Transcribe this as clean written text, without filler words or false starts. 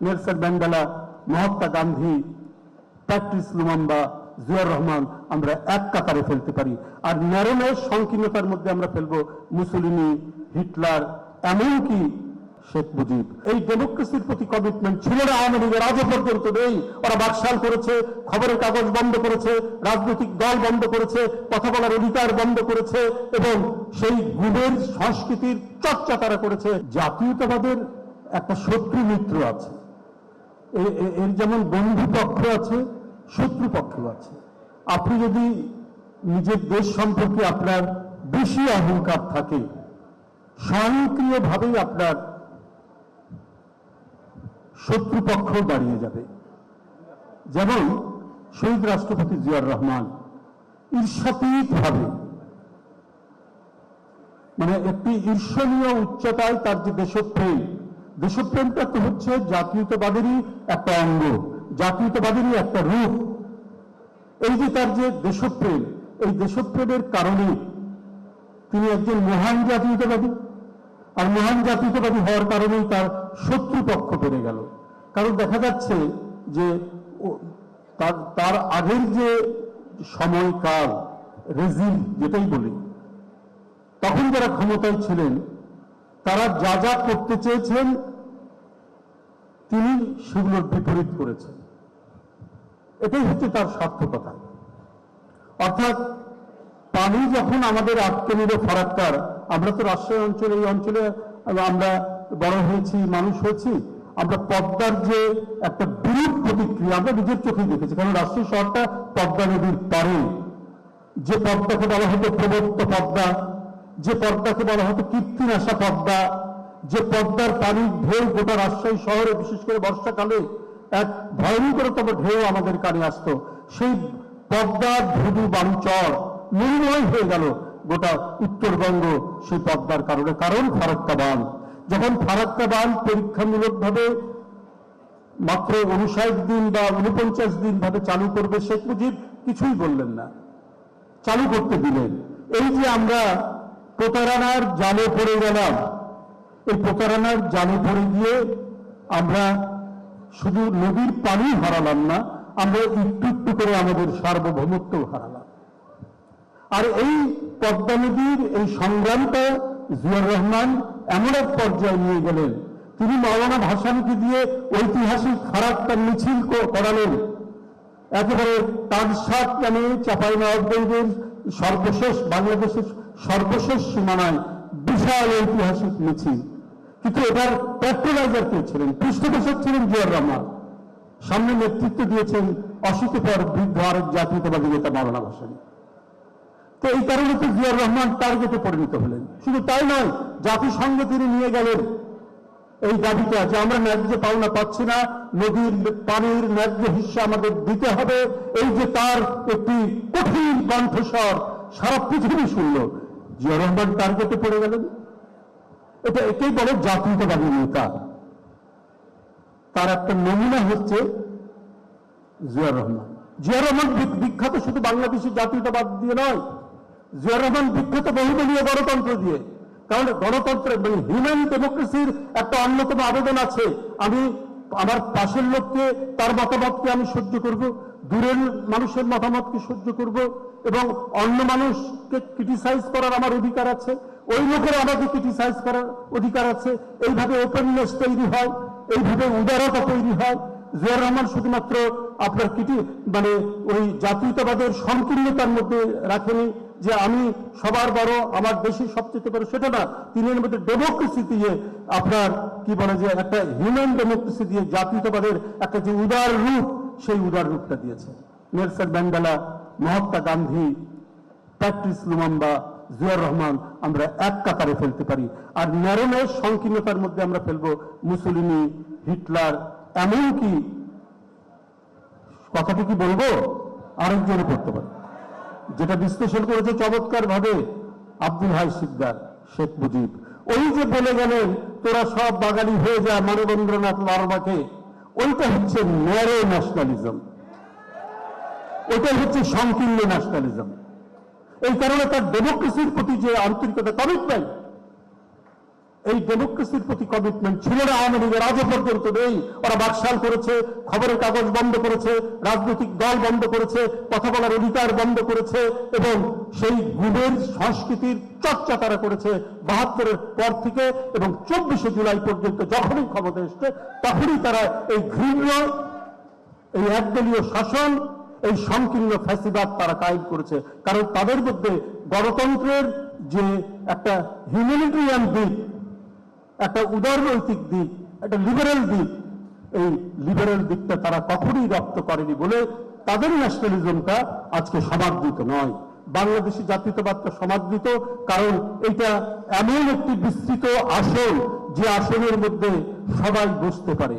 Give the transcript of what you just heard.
Nelson Mandela, Mahatma Gandhi, Patrice Lumumba, Ziaur Rahman আমরা এক কাতারে ফেলতে পারি। আর ন্যারোনেস সংকীর্ণতার মধ্যে আমরা ফেলবো মুসলিনি, হিটলার, এমনকি শেখ মুজিব। এই ডেমোক্রেসির প্রতি কমিটমেন্ট ছিল না আওয়ামী লীগের, আজও পর্যন্ত নেই। ওরা বাকশাল করেছে, খবরের কাগজ বন্ধ করেছে, রাজনৈতিক দল বন্ধ করেছে, কথা বলার অধিকার বন্ধ করেছে এবং সেই গুণের সংস্কৃতির চর্চা তারা করেছে। জাতীয়তাবাদের একটা শত্রু মিত্র আছে, এর যেমন বন্ধু পক্ষ আছে, শত্রু পক্ষ আছে। আপনি যদি নিজের দেশ সম্পর্কে আপনার বেশি অহংকার থাকে, স্বয়ংক্রিয়ভাবেই আপনার শত্রুপক্ষ দাঁড়িয়ে যাবে। যেমন শহীদ রাষ্ট্রপতি জিয়াউর রহমান ঈর্ষাতীতভাবে, মানে একটি ঈর্ষণীয় উচ্চতায় তার যে দেশপ্রেম, দেশপ্রেমটা তো হচ্ছে জাতীয়তাবাদেরই একটা অঙ্গ, জাতীয়তাবাদেরই একটা রূপ। এই যে তার যে দেশপ্রেম, এই দেশপ্রেমের কারণে তিনি একজন মহান জাতীয়তাবাদী, আর মহান জাতীয়তাবাদী হওয়ার কারণেই তার শত্রুপক্ষ বেড়ে গেল। কারণ দেখা যাচ্ছে যে তার আগের যে সময়কাল, রেজিম যেটাই বলি, তখন যারা ক্ষমতায় ছিলেন তারা যা যা করতে চেয়েছেন তিনি সেগুলোর বিপরীত করেছেন। এটাই হচ্ছে তার সার্থকতা। অর্থাৎ পানি যখন আমাদের আটকে নিল ফারাক্কার, আমরা তো রাজশাহী অঞ্চলে, এই অঞ্চলে আমরা বড় হয়েছি, মানুষ হয়েছি, আমরা পদ্মার যে একটা বিরূপ প্রতিক্রিয়া আমরা নিজের চোখেই দেখেছি। কারণ রাজশাহী শহরটা পদ্মা নদীর পারে। যে পদ্মাকে বলা হতো প্রবত্ত পদ্মা, যে পদ্মাকে বলা হতো কীর্তিনাশা পদ্মা, যে পদ্মার পানির ঢেউ গোটা রাজশাহী শহরে বিশেষ করে বর্ষাকালে এক ভয়ঙ্করতম ঢেউ আমাদের কানে আসতো, সেই পদ্মার ধুধু বালুচর মরুময় হয়ে গেল গোটা উত্তরবঙ্গ সেই পদ্মার কারণে। কারণ ফারাক্কা বাঁধ, যখন ফারাক্কা বাঁধ পরীক্ষামূলকভাবে মাত্র 59 দিন বা 49 দিন ভাবে চালু করবে, শেখ মুজিব কিছুই বললেন না, চালু করতে দিলেন। এই যে আমরা প্রতারণার জালে পড়ে গেলাম, এই প্রতারণার জালে পড়ে গিয়ে আমরা শুধু নদীর পানি হারালাম না, আমরা একটু একটু করে আমাদের সার্বভৌমত্ব হারালাম। আর এই পদ্মা নদীর এই সংগ্রামটা জিয়াউর রহমান এমন এক পর্যায়ে নিয়ে গেলেন, তিনি মাওলানা ভাসানীকে দিয়ে ঐতিহাসিক ফারাক্কার মিছিল করালেন। একেবারে তাজসাত নামে চাঁপাইনবাবগঞ্জের সর্বশেষ, বাংলাদেশের সর্বশেষ সীমানায় বিশাল ঐতিহাসিক মিছিল। কিন্তু এটার প্যাট্রোলাইজার কে ছিলেন? পৃষ্ঠপোষক ছিলেন জিয়াউর রহমান। সামনে নেতৃত্ব দিয়েছেন অশীতিপর বৃদ্ধ আরেক জাতীয়তাবাদী নেতা মাওলানা ভাসানী। তো এই কারণে তো জিয়াউর রহমান টার্গেটে পরিণত হলেন। শুধু তাই নয়, জাতিসংঘে তিনি নিয়ে গেলেন এই দাবিটা যে আমরা ন্যায্য পাওনা পাচ্ছি না, নদীর পানির ন্যায্য হিস্সা আমাদের দিতে হবে। এই যে তার একটি কঠিন কণ্ঠস্বর সারা পৃথিবী শুনল, জিয়াউর রহমান টার্গেটে পড়ে গেলেন। এটাই বলে জাতীয়তাবাদী নেতা। তার একটা নমুনা হচ্ছে জিয়াউর রহমান। জিয়াউর রহমান বিখ্যাত শুধু বাংলাদেশের জাতীয়তাবাদ দিয়ে নয়, জিয়াউর রহমান বিখ্যাত বহুদলীয় গণতন্ত্র দিয়ে। কারণ গণতন্ত্রের মানে হিউম্যান ডেমোক্রেসির একটা অন্যতম আবেদন আছে, আমি আমার পাশের লোককে, তার মতামতকে আমি সহ্য করব, দূরের মানুষের মতামতকে সহ্য করব, এবং অন্য মানুষকে ক্রিটিসাইজ করার আমার অধিকার আছে, ওই লোকের আমাকে ক্রিটিসাইজ করার অধিকার আছে। এইভাবে ওপেননেস তৈরি হয়, এইভাবে উদারতা তৈরি হয়। জিয়াউর রহমান শুধুমাত্র আপনার মানে ওই জাতীয়তাবাদের সংকীর্ণতার মধ্যে রাখেনি যে আমি সবার বড়, আমার দেশই সবচেয়ে বড়, সেটা না। তিনি এর মধ্যে ডেমোক্রেসি দিয়ে, আপনার কি বলে যে একটা হিউম্যান ডেমোক্রেসি দিয়ে জাতীয়তাবাদের একটা যে উদার রূপ, সেই উদার রূপটা দিয়েছে। Nelson Mandela, Mahatma Gandhi, Patrice Lumumba, Ziaur Rahman আমরা এক কাতারে ফেলতে পারি। আর ন্যারোনেস সংকীর্ণতার মধ্যে আমরা ফেলবো মুসলিনি, হিটলার, এমনকি কথাটি কি বলবো আরেকজনে করতে পারে, যেটা বিশ্লেষণ করেছে চমৎকার ভাবে আব্দুল হাই সিকদার, শেখ মুজিব। ওই যে বলে গেলেন তোরা সব বাঙালি হয়ে যা মানবেন্দ্রনাথ লারবাকে, ওইটা হচ্ছে ন্যারো ন্যাশনালিজম, ওইটাই হচ্ছে সংকীর্ণ ন্যাশনালিজম। এই কারণে তার ডেমোক্রেসির প্রতি যে আন্তরিকতা, কমিটমেন্ট, এই ডেমোক্রেসির প্রতি কমিটমেন্ট ছিল না আওয়ামী লীগের, আজও পর্যন্ত নেই। ওরা বাকশাল করেছে, খবরের কাগজ বন্ধ করেছে, রাজনৈতিক দল বন্ধ করেছে, কথা বলার অধিকার বন্ধ করেছে, এবং সেই গুমের সংস্কৃতির চর্চা তারা করেছে ৭২-এর পর থেকে, এবং ২৪শে জুলাই পর্যন্ত যখনই ক্ষমতা এসছে তখনই তারা এই ঘৃণ্য, এই একদলীয় শাসন, এই সংকীর্ণ ফ্যাসিবাদ তারা কায়েম করেছে। কারণ তাদের মধ্যে গণতন্ত্রের যে একটা হিউম্যানিটেরিয়ান দিক, একটা উদারনৈতিক দিক, একটা লিবারেল দিক, এই লিবারেল দিকটা তারা কখনোই রপ্ত করেনি বলে তাদের ন্যাশনালিজমটা আজকে সমাদৃত নয়। বাংলাদেশি জাতীয়তাবাদটা সমাদৃত, কারণ এটা এমন একটি বিস্তৃত আসন যে আসনের মধ্যে সবাই বসতে পারে।